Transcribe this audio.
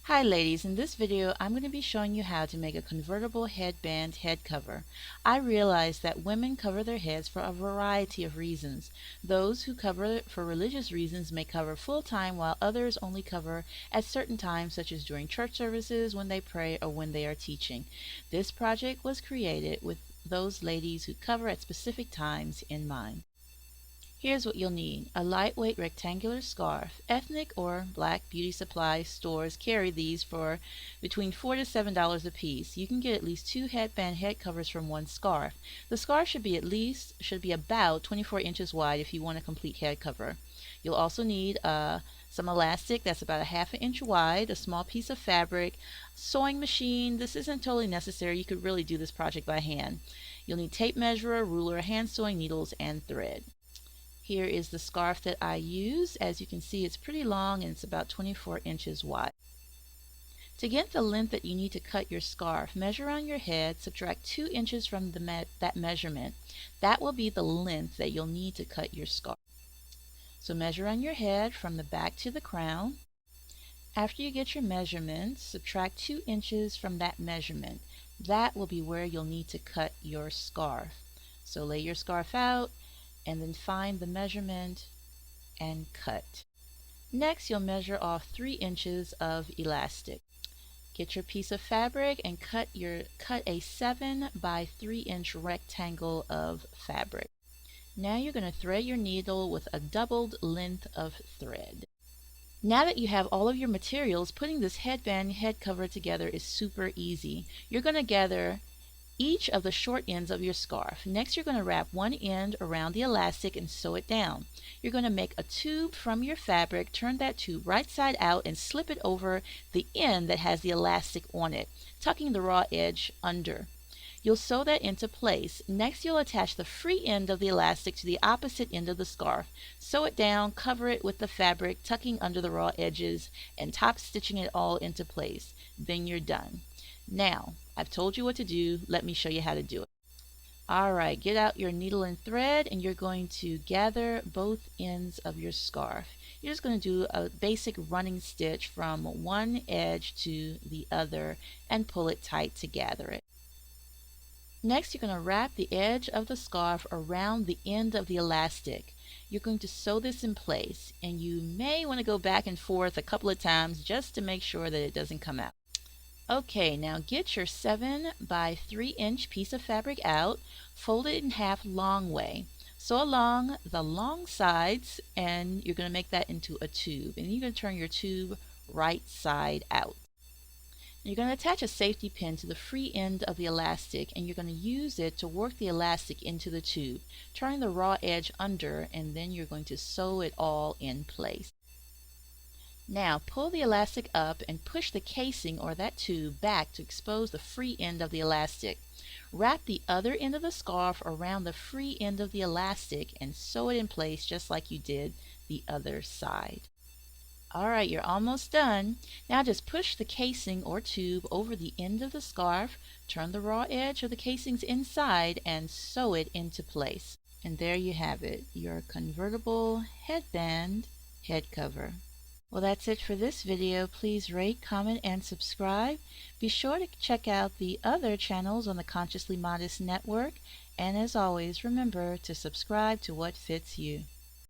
Hi ladies, in this video I'm going to be showing you how to make a convertible headband head cover. I realize that women cover their heads for a variety of reasons. Those who cover for religious reasons may cover full time, while others only cover at certain times, such as during church services, when they pray, or when they are teaching. This project was created with those ladies who cover at specific times in mind. Here's what you'll need: a lightweight rectangular scarf. Ethnic or black beauty supply stores carry these for between $4 to $7 a piece. You can get at least 2 headband head covers from one scarf. The scarf should be about 24 inches wide if you want a complete head cover. You'll also need some elastic that's about a ½ inch wide, a small piece of fabric, sewing machine. This isn't totally necessary. You could really do this project by hand. You'll need tape measure, ruler, hand sewing needles, and thread. Here is the scarf that I use. As you can see, it's pretty long and it's about 24 inches wide. To get the length that you need to cut your scarf, measure on your head, subtract 2 inches from that measurement. That will be the length that you'll need to cut your scarf. So measure on your head from the back to the crown. After you get your measurements, subtract 2 inches from that measurement. That will be where you'll need to cut your scarf. So lay your scarf out and then find the measurement and cut. Next, you'll measure off 3 inches of elastic. Get your piece of fabric and cut a 7 by 3 inch rectangle of fabric. Now you're going to thread your needle with a doubled length of thread. Now that you have all of your materials, putting this headband head cover together is super easy. You're going to gather each of the short ends of your scarf. Next, you're going to wrap one end around the elastic and sew it down. You're going to make a tube from your fabric, turn that tube right side out and slip it over the end that has the elastic on it, tucking the raw edge under. You'll sew that into place. Next, you'll attach the free end of the elastic to the opposite end of the scarf. Sew it down, cover it with the fabric, tucking under the raw edges, and top stitching it all into place. Then you're done. Now, I've told you what to do. Let me show you how to do it. Alright, get out your needle and thread, and you're going to gather both ends of your scarf. You're just going to do a basic running stitch from one edge to the other and pull it tight to gather it. Next, you're going to wrap the edge of the scarf around the end of the elastic. You're going to sew this in place, and you may want to go back and forth a couple of times just to make sure that it doesn't come out. Okay, now get your 7 by 3 inch piece of fabric out, fold it in half long way. Sew along the long sides, and you're going to make that into a tube. And you're going to turn your tube right side out. You're going to attach a safety pin to the free end of the elastic, and you're going to use it to work the elastic into the tube, turning the raw edge under, and then you're going to sew it all in place. Now pull the elastic up and push the casing or that tube back to expose the free end of the elastic. Wrap the other end of the scarf around the free end of the elastic and sew it in place just like you did the other side. Alright, you're almost done. Now just push the casing or tube over the end of the scarf, turn the raw edge of the casings inside, and sew it into place. And there you have it, your convertible headband head cover. Well, that's it for this video. Please rate, comment, and subscribe. Be sure to check out the other channels on the Consciously Modest Network. And as always, remember to subscribe to what fits you.